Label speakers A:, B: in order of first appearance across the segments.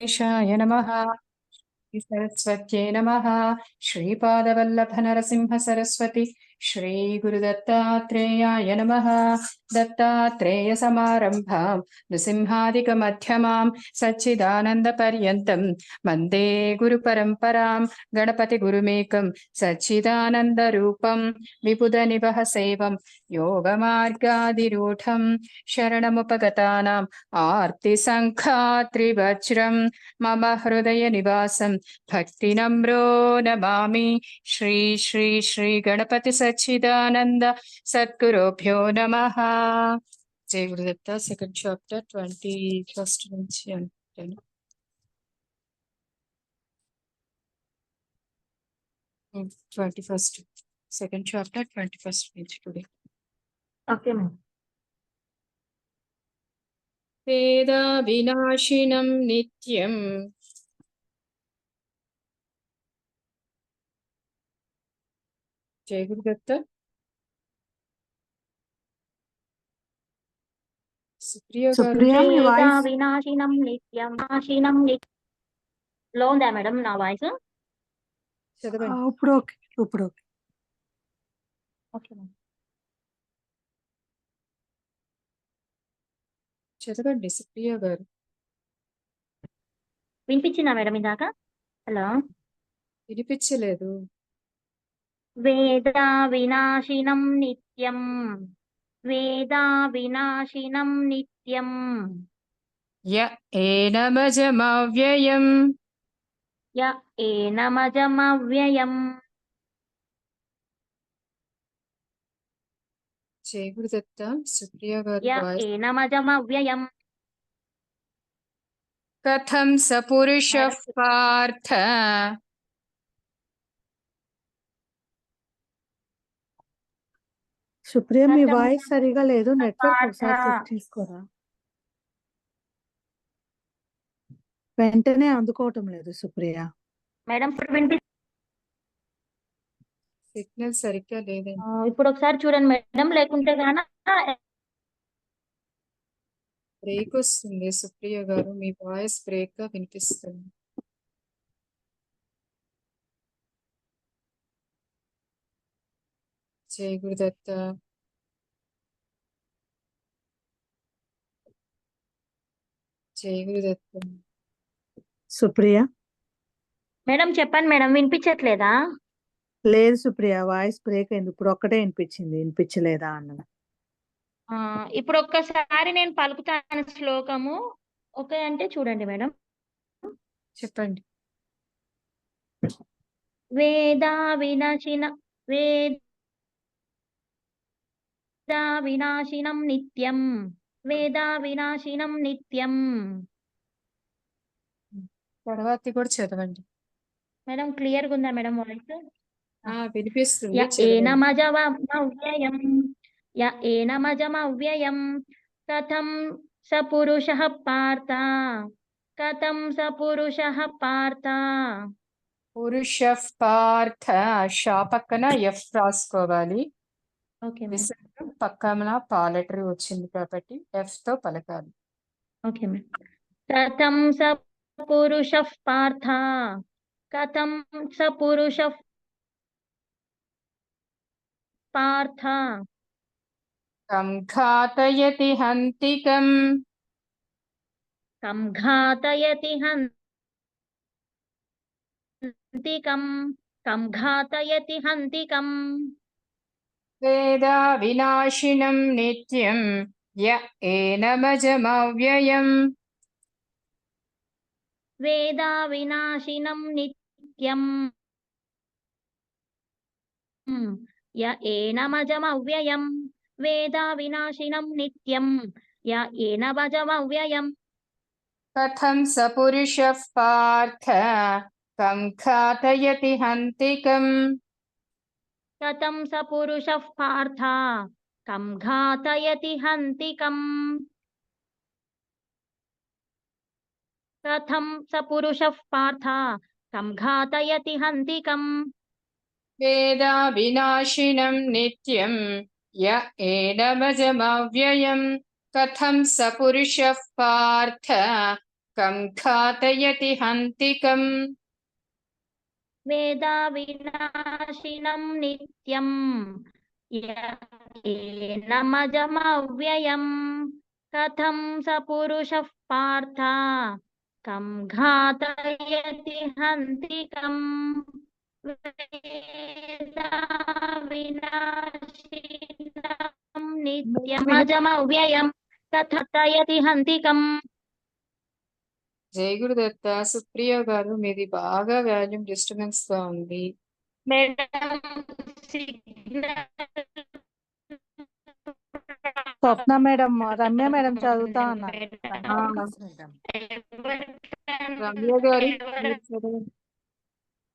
A: गणेशाय नमः। सरस्वत्यै नमः। श्रीपादवल्लभ नरसिंह सरस्वती श्रीगुरुदत्तात्रेयाय नमः। दत्तात्रेयसमारम्भां नृसिंहादिकमध्यमां सच्चिदानन्दपर्यन्तं वन्दे गुरुपरम्परां। गणपतिगुरुमेकं सच्चिदानन्दरूपं विबुधनिवहसेवं योगमार्गादिरूढं शरणमुपगतानाम् आर्तिसङ्खात्रिवज्रं मम हृदयनिवासं भक्तिनम्रो नमामि। श्री श्री श्री गणपति सच्चिदानंद सद्गुरुभ्यो नमः। जय गुरुदत्त। सेकंड चैप्टर 21st నుంచి అంటాను. 21st సెకండ్ చాప్టర్ 21st నుంచి టుడే.
B: Okay ma'am.
A: వేద వినాశినం నిత్యం జయ గురుదత్త. సుప్రియ గారు
B: వేద వినాశినం నిత్యం నాశినం లో ఉందా మేడం నా వాయిస్?
A: చదవండి.
C: ఇప్పుడు ఓకే. ఇప్పుడు ఓకే.
B: Okay ma'am.
A: చదవండి సుప్రియ గారు.
B: వినిపించిందా మేడం ఇందాక? హలో.
A: వినిపించలేదు.
B: వేద వినాశినం నిత్యం వేద వినాశినం నిత్యం
A: య ఏనమజమవ్యయం
B: య ఏనమజమవ్యయం.
A: జయ గురుదత్త. సుప్రియ గారు
B: య
A: వాయిస్.
B: ఏనమజమవ్యయం.
A: కథం స పురుషః పార్థ
C: సుప్రియ మీ
B: కథం
C: వాయిస్ సరిగా లేదు. నెట్వర్క్
B: పార్థ.
C: ఒకసారి చెక్ చేసుకోరా. వెంటనే అందుకోవటం లేదు సుప్రియ.
B: మేడం ఇప్పుడు వినిపి
A: సిగ్నల్ సరిగ్గా లేదండి.
B: ఇప్పుడు ఒకసారి చూడండి మేడం, లేకుంటే గాన
A: బ్రేక్ వస్తుంది. సుప్రియ గారు మీ వాయిస్ బ్రేక్ గా వినిపిస్తుంది. జయ గురుదత్త. జయ గురుదత్త.
C: సుప్రియ
B: మేడం చెప్పండి మేడం, వినిపించట్లేదా?
C: లేదు సుప్రియ, వాయిస్ బ్రేక్ అయింది. ఇప్పుడు ఒక్కటే వినిపించింది, వినిపించలేదా అన్నది.
B: ఇప్పుడు ఒక్కసారి నేను పలుకుతాను శ్లోకము. ఓకే అంటే చూడండి మేడం.
A: చెప్పండి.
B: వేద వినాశిన వేద వినాశినం నిత్యం వేద వినాశినం నిత్యం.
A: తర్వాత కూడా చదవండి.
B: మేడం క్లియర్ గా ఉందా మేడం వాయిస్?
A: వినిపిస్తుంది.
B: య
A: చదవండి.
B: ఏనమజమవ్యయం య ఏనమజమవ్యయం కథం స పురుషః పార్థ కథం స పురుషః పార్థ.
A: పురుషః పార్థ షా పక్కన ఎఫ్ రాసుకోవాలి.
B: Okay madam.
A: విసర్గం పక్కన పా లెటర్ వచ్చింది కాబట్టి ఎఫ్ తో పలకాలి.
B: Okay madam. కథం స పురుషః పార్థ కథం స పురుషః పార్థ
A: కం ఘాతయతి హంతికం
B: కం ఘాతయతి హంతికం కం ఘాతయతి హంతికం.
A: వేద వినాశినం నిత్యం య ఏనమజమవ్యయం
B: వేద వినాశినం నిత్యం య ఏనమజమవ్యయం వేద వినాశినం నిత్యం య ఏనమజమవ్యయం.
A: కథం స పురుషః పార్థ కం ఘాతయతి హంతికం
B: కథం స పురుషః పార్థ కం ఘాతయతి హంతికం. కథం స పురుషః పార్థ కం ఘాతయతి హంతికం.
A: వేద వినాశినం నిత్యం య ఏనమజమవ్యయం కథం స పురుషః పార్థ కం ఘాతయతి హంతికం
B: వేదా వినాశినం నిత్యం ఏనమజమవ్యయం కథం స పురుషః పార్థ కం ఘాతయతి హంతికం వేదా వినాశినం నిత్యమజమవ్యయం కథయతి హంతికం.
A: జై గురుదత్త. సుప్రియ గారు మీది బాగా వాల్యూమ్ డిస్టర్బెన్స్ గా ఉంది.
B: మేడం సిగ్నల్
C: స్వప్న మేడం రమ్య మేడం చదువుతా అన్నారు.
A: ఆ, రమ్య గారు మీరు చదవండి.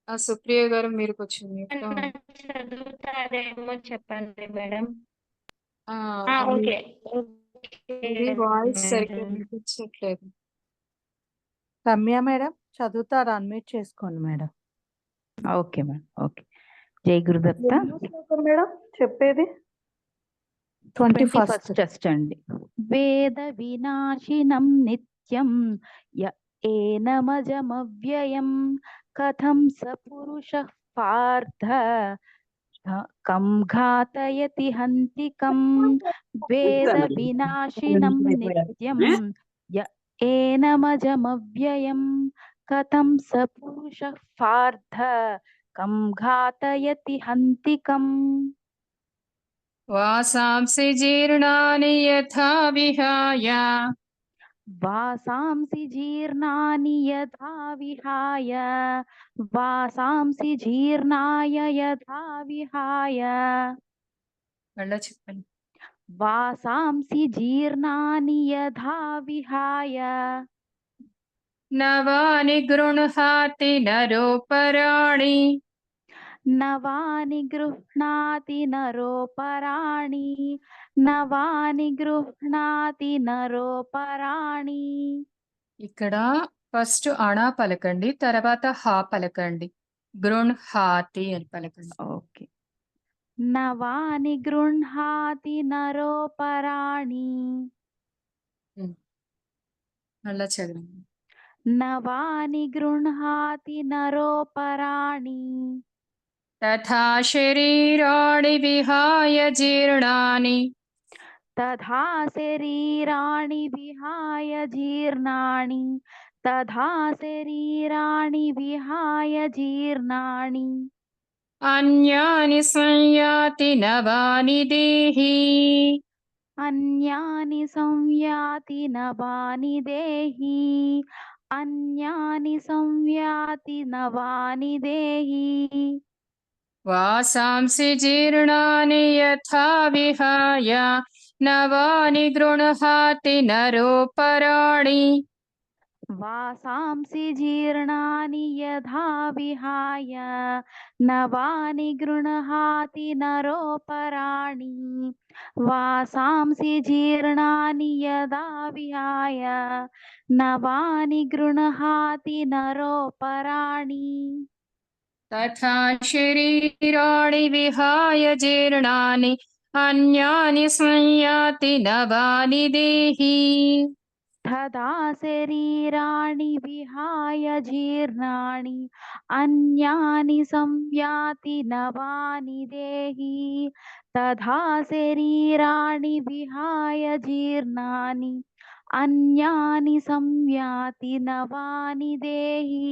A: సుప్రియ గారు మీరు కొంచెం mute గా ఉండండి.
B: చదువుతారేమో చెప్పండి మేడం.
A: ఆ,
B: ఓకే
A: మీ వాయిస్ సరిగ్గా వినిపించట్లేదు.
C: రమ్య మేడం చదువుతారా? అన్మ్యూట్ చేసుకోండి మేడం.
D: Okay madam. ఓకే. జై గురుదత్త.
C: మేడం చెప్పేది 21st
D: టెస్ట్ అండి. వేద వినాశినం నిత్యం య ఏనమజమవ్యయం కథం స పురుషః పార్థ కం ఘాతయతి హంతికం. వేద వినాశినం నిత్యం య ఏనమజమవ్యయం కథం స పురుషః పార్థ కం ఘాతయతి హంతికం.
A: వాసాంసి జీర్ణాని యథా విహాయ
D: వాసాంసి జీర్ణాని యథా విహాయ వాసాంసి జీర్ణాయ యథా విహాయ
A: మళ్ళా చెప్పండి.
D: వాసాంసి జీర్ణాని యథా విహాయ
A: నవాని గృహ్ణాతి నరోపరాణి
D: నవాని గృహ్ణాతి నరోపరాణి నవాని గృహ్ణాతి నరోపరాణి.
A: ఇక్కడ ఫస్ట్ అణా పలకండి, తర్వాత హా పలకండి. గృణ్హాతి అని పలకండి.
D: ఓకే. నవాని గృహ్ణాతి నరోపరాణి
A: మళ్ళా చదవండి.
D: నవాని గృహ్ణాతి నరోపరాణి
A: తథా శరీరాణి విహాయ జీర్ణాని
D: తథా శరీరాణి విహాయ జీర్ణాని తథా శరీరాణి విహాయ జీర్ణాని
A: అన్యాని సంయాతి నవాని దేహి
D: అన్యాని సంయాతి నవాని దేహి అన్యాని సంయాతి నవాని దేహి.
A: వాసాంసి జీర్ణాని యథా విహాయ నవాని గృహ్ణాతి నరోపరాణి
D: వాసాంసి జీర్ణాని యథా విహాయ నవాని గృహ్ణాతి నరోపరాణి వాసాంసి జీర్ణాని యథా విహాయ నవాని గృహ్ణాతి నరోపరాణి.
A: తథా శరీరాణి విహాయ జీర్ణాని అన్యాని సంయాతి నవాని దేహి
D: తథా శరీరాణి విహాయ జీర్ణాని అన్యాని సంయాతి నవాని దేహి తథా శరీరాణి విహాయ జీర్ణాని అన్యాని సంయాతి నవాని దేహి.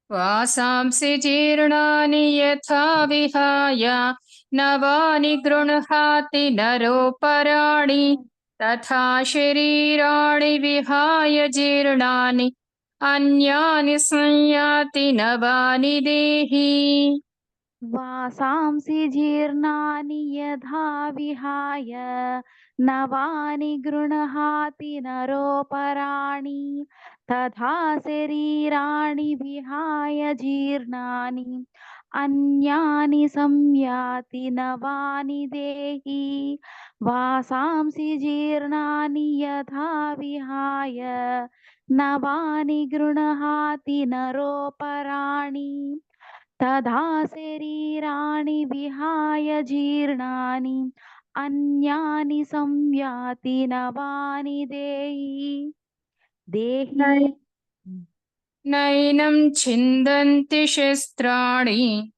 A: వాసాంసి జీర్ణాని యథా విహాయ నవాని గృహ్ణాతి నరోపరాణి తథా శరీరాణి విహాయ జీర్ణాని అన్యాని సంయాతి నవాని దేహి
D: వాసాంసి జీర్ణాని యథా విహాయ నవాని గృహ్ణాతి నరోపరాణి తథా శరీరాణి విహాయ జీర్ణాని అన్యాని సంయాతి నవాని దేహి. వాసాంసి జీర్ణాని యథా విహాయ నవాని గృహ్ణాతి నరోపరాణి తథా శరీరాణి విహాయ జీర్ణాని అన్యాని సంయాతి నవాని దేహి. देहि
A: नैनं छिन्दन्ति शस्त्राणि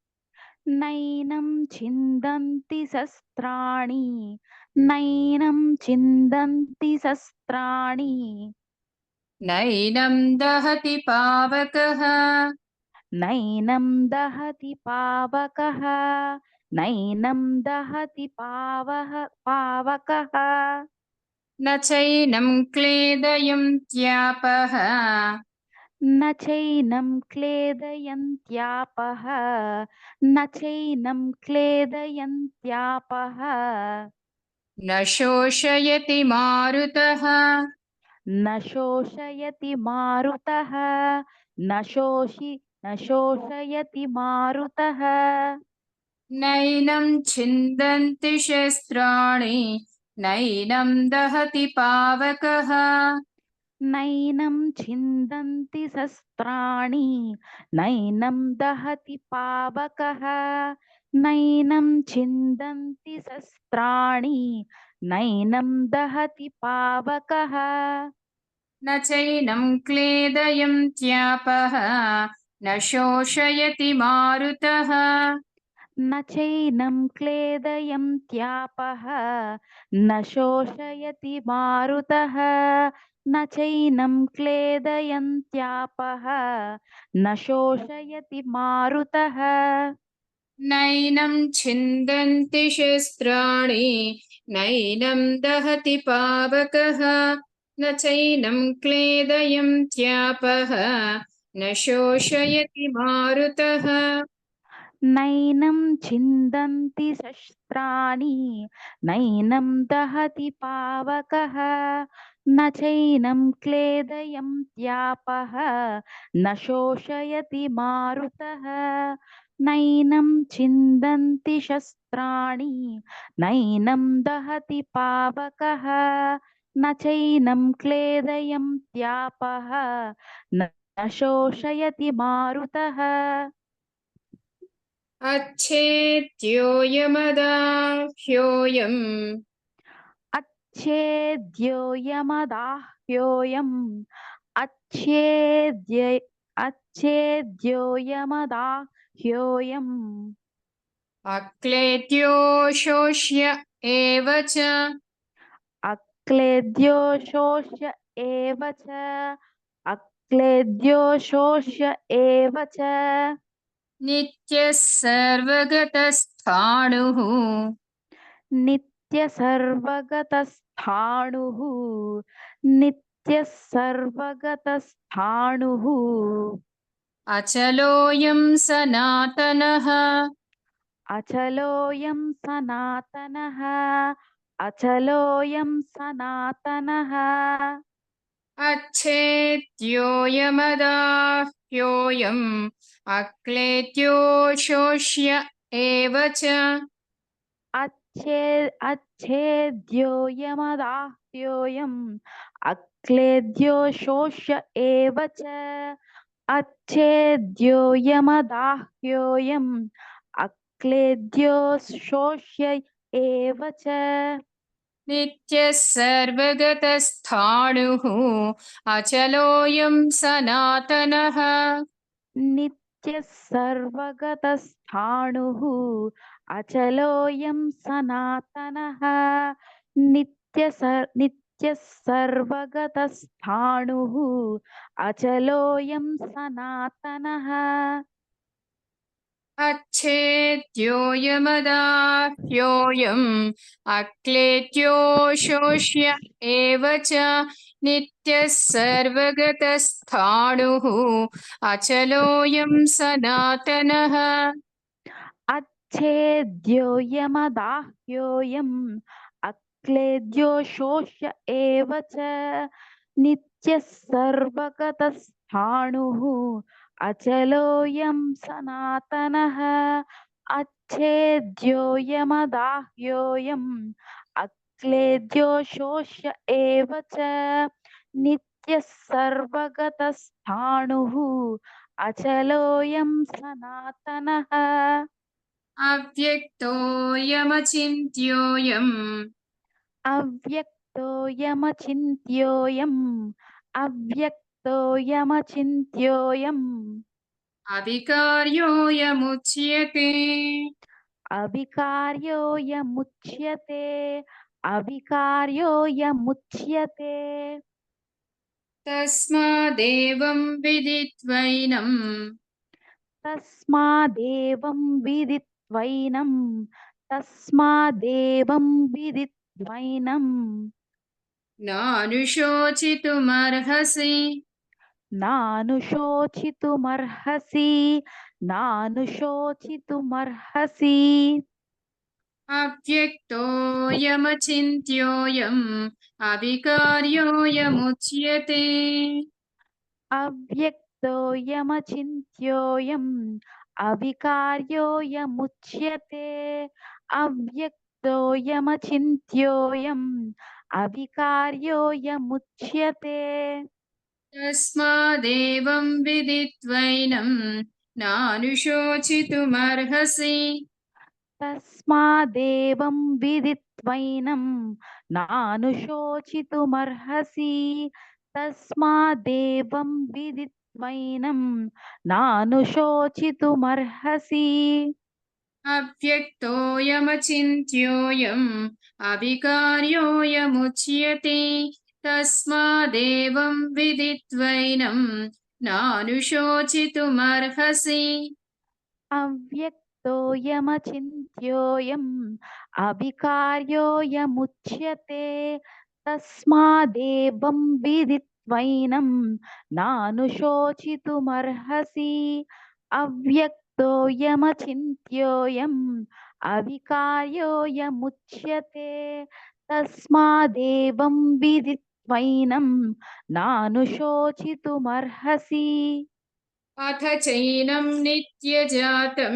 D: नैनं छिन्दन्ति शस्त्राणि नैनं छिन्दन्ति शस्त्राणि
A: नैनं दहति पावकः
D: नैनं दहति पावकः नैनं दहति पावकः
A: न चैनं क्लेदयन्त्यापः
D: न चैनं क्लेदयन्त्यापः न चैनं क्लेदयन्त्यापः
A: न शोषयति मारुतः
D: न शोषयति मारुतः न शोषयति मारुतः
A: नैनं छिन्दन्ति शस्त्राणि नैनं दहति पावकः
D: नैनं छिन्दन्ति शस्त्राणि नैनं दहति पावकः नैनं छिन्दन्ति शस्त्राणि नैनं दहति पावकः
A: न चैनं क्लेदयन्त्यापः न शोषयति मारुतः
D: न चैनं क्लेदयन्त्यापः न शोषयति मारुतः न चैनं क्लेदयन्त्यापः न शोषयति मारुतः
A: नैनं छिन्दन्ति शस्त्राणि नैनं दहति पावकः न चैनं क्लेदयन्त्यापः न शोषयति मारुतः
D: नैनं छिन्दन्ति शस्त्राणि नैनं दहति पावकः न चैनं क्लेदयन्त्यापः न शोषयति मारुतः नैनं छिन्दन्ति शस्त्राणि नैनं दहति पावकः न चैनं क्लेदयन्त्यापः न शोषयति मारुतः
A: अच्छेद्योऽयमदाह्योऽयम्
D: अच्छेद्योऽयमदाह्योऽयम् अच्छेद्योऽयमदाह्योऽयम्
A: अक्लेद्यो शोष्य एव च
D: अक्लेद्यो शोष्य एव च अक्लेद्यो शोष्य एव च
A: नित्यः सर्वगतस्थाणुः
D: नित्यसर्वगतस्थाणुः नित्यः सर्वगतस्थाणुः
A: अचलोऽयं सनातनः
D: अचलोऽयं सनातनः अचलोऽयं सनातनः
A: अच्छेद्योऽयमदाह्योऽयम् अक्लेद्यो शोष्य एव च
D: अच्छेद्योऽयमदाह्योऽयम् अक्लेद्यो शोष्य एव च अच्छेद्योऽयमदाह्योऽयम् अक्लेद्यो शोष्य एव च
A: नित्यः सर्वगतस्थाणुः अचलोऽयं सनातनः
D: नित्यः सर्वगतस्थाणुः अचलोऽयं सनातनः नित्यः सर्वगतस्थाणुः अचलोऽयं सनातनः
A: अच्छेद्योऽयमदाह्योऽयम् अक्लेद्यो शोष्य एव च नित्यः सर्वगतस्थाणुः अचलोऽयं सनातनः
D: अच्छेद्योऽयमदाह्योऽयम् अक्लेद्यो शोष्य एव च नित्यः सर्वगतस्थाणुः अचलोऽयं सनातनः अच्छेद्योऽयमदाह्योऽयम् अक्लेद्यो शोष्य एव च नित्यः सर्वगतस्थाणुः अचलोऽयं सनातनः
A: अव्यक्तोऽयमचिन्त्योऽयम्
D: अव्यक्तोऽयमचिन्त्योऽयम् అవ్యక్తోయమచింత్యోయం
A: అవికార్యోయముచ్యతే
D: అవికార్యోయముచ్యతే అవికార్యోయముచ్యతే
A: తస్మాదేవం విదిత్వైనం
D: తస్మాదేవం విదిత్వైనం తస్మాదేవం విదిత్వైనం
A: నానుశోచితుమర్హసి
D: నానుశోచితుమర్హసి నానుశోచితుమర్హసి
A: అవ్యక్తోయమచింత్యోయం అవికార్యోయముచ్యతే
D: అవ్యక్తోయమచింత్యోయం అవికార్యోయముచ్యతే అవ్యక్తోయమచింత్యోయం అవికార్యోయముచ్యతే
A: తస్మాదేవం విదిత్వైనం నానుశోచితుమర్హసి
D: తస్మాదేవం విదిత్వైనం నానుశోచితుమర్హసి తస్మాదేవం విదిత్వైనం నానుశోచితుమర్హసి
A: అవ్యక్తోయమచింత్యోయం అవికార్యోయముచ్యతే తస్మాదేవం విదిత్వైనం నానుశోచితుమర్హసి
D: అవ్యక్తోయమచింత్యోయం అవికార్యోయముచ్యతే తస్మాదేవం విదిత్వైనం నానుశోచితుమర్హసి అవ్యక్తోయమచింత్యోయం అవికార్యోయముచ్యతే తస్మాదేవం విదిత్వైనం నానుశోచితుమర్హసి
A: అథ చైనం నిత్యజాతం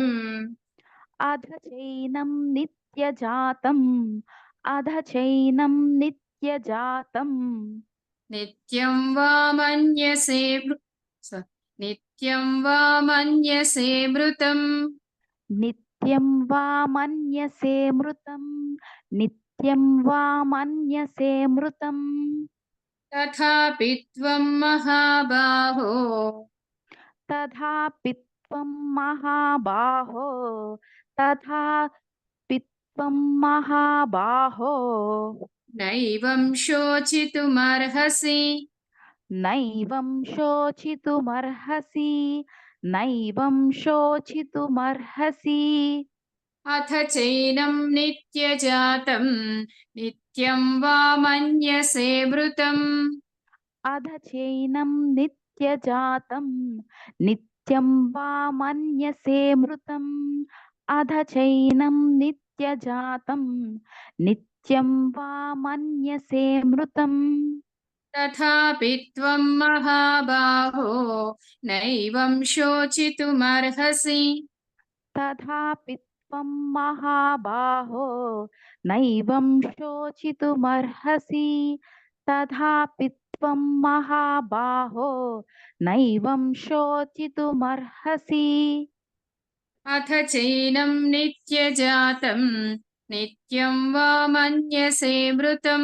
D: అధ చైనం నిత్యజాతం అధ చైనం నిత్యజాతం
A: నిత్యం వా మన్యసే నిత్యం వా మన్యసే మృతం
D: నిత్యం వా మన్యసే మృతం నిత్యం వా మన్యసే మృతం
A: తథాపి త్వం మహాబాహో
D: తథాపి త్వం మహాబాహో తథాపి త్వం మహాబాహో
A: నైవం శోచితుమర్హసి
D: నైవం శోచితుమర్హసి నైవం శోచితుమర్హసి
A: అథ చైనం నిత్యజాతం నిత్యం వా మన్యసే మృతం
D: అధ చైనం నిత్యజాతం నిత్యం వా మన్యసే మృతం అధ చైనం నిత్యజాతం నిత్యం వా మన్యసే మృతం
A: తథాపి త్వం మహాబాహో నైవం శోచితుమర్హసి
D: తథాపి త్వం మహాబాహో నైవం శోచితుమర్హసి తథాపి త్వం మహాబాహో నైవం శోచితుమర్హసి
A: అథ చైనం నిత్యజాతం నిత్యం వా మన్యసే మృతం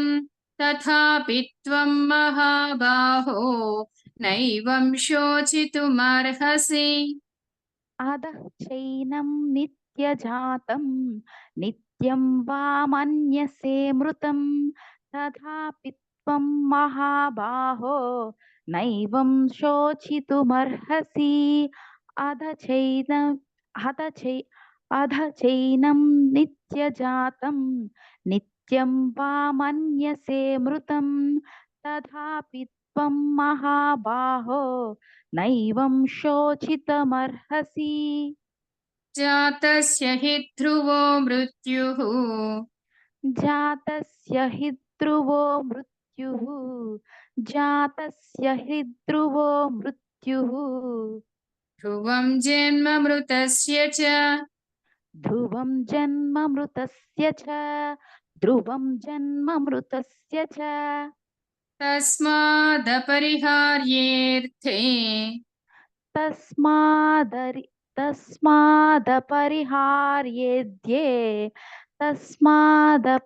A: తథాపి త్వం మహాబాహో నైవం శోచితుమర్హసి
D: అధః చైనం నిత్యజాతం నిత్యం వా మన్యసే మృతం తథాపి త్వం మహాబాహో నైవం శోచితుమర్హసి అధ చైనం నిత్యజాతం నిత్యం వా మన్యసే మృతం తథాపి త్వం మహాబాహో నైవం శోచితమర్హసి
A: జాతస్య హి ధ్రువో మృత్యుః
D: జాతస్య హి ధ్రువో మృత్యుః జాతస్య హి ధ్రువో మృత్యుః
A: ధ్రువం జన్మ మృతస్య చ
D: ధ్రువం జన్మ మృతస్య చ ధ్రువం జన్మ మృతస్య చ
A: తస్మాదపరిహార్యేర్థే
D: తస్మాదపరిహార్యేద్యే తస్మాదపరిహార్యేధ్యే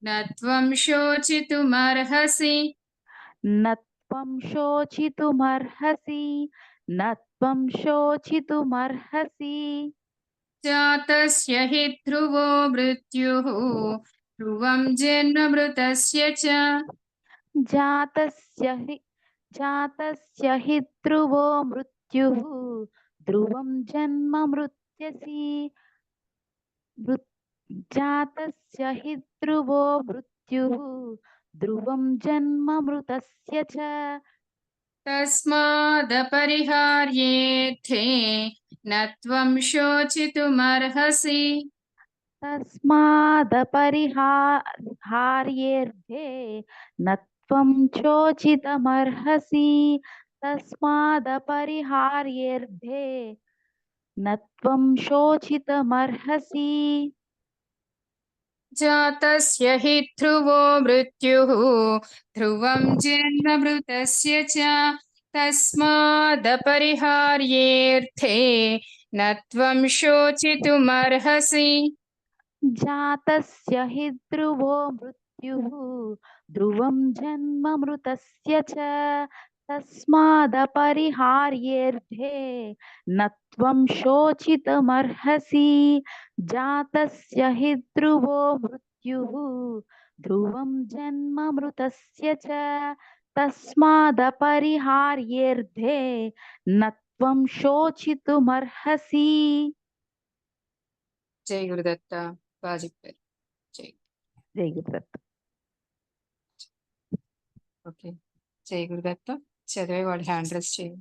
A: నత్వం శోచితుమర్హసి
D: నత్వం శోచితుమర్హసి నత్వం శోచితుమర్హసి
A: జాతస్య హి ధ్రువో మృత్యుః ధ్రువం జన్మమృతస్య చ
D: జాతస్య హి ధ్రువో మృత్యుః ధ్రువం జన్మ మృత్యసి జాతస్య హి ధ్రువో మృత్యుః ధ్రువం జన్మ మృతస్య చ
A: తస్మాదపరిహార్యేర్థే నత్వం శోచితుమర్హసి
D: తస్మాదపరిహార్యేర్థే నత్వం శోచితమర్హసి తస్మాదపరిహార్యేర్థే నత్వం శోచితమర్హసి
A: జాతస్య హి ధ్రువో మృత్యుః ధ్రువం జన్మమృతస్య చ తస్మాదపరిహార్యేర్థే నత్వం శోచితుమర్హసి
D: జాతస్య హి ధ్రువో మృత్యుః ధ్రువం జన్మ మృతస్య చ తస్మాదపరిహార్యేర్థే నత్వం శోచితమర్హసి జాతస్య హి ధ్రువో మృత్యుః ధ్రువం జన్మ మృతస్య చ తస్మాదపరిహార్యేర్థే నత్వం శోచితుమర్హసి.
A: జై గురుదత్త. బాగా చెప్పారు.
D: జై గురుదత్త.
A: ఓకే, జై గురుదత్త. చదివే వాళ్ళు హ్యాండ్ రైస్ చేయండి.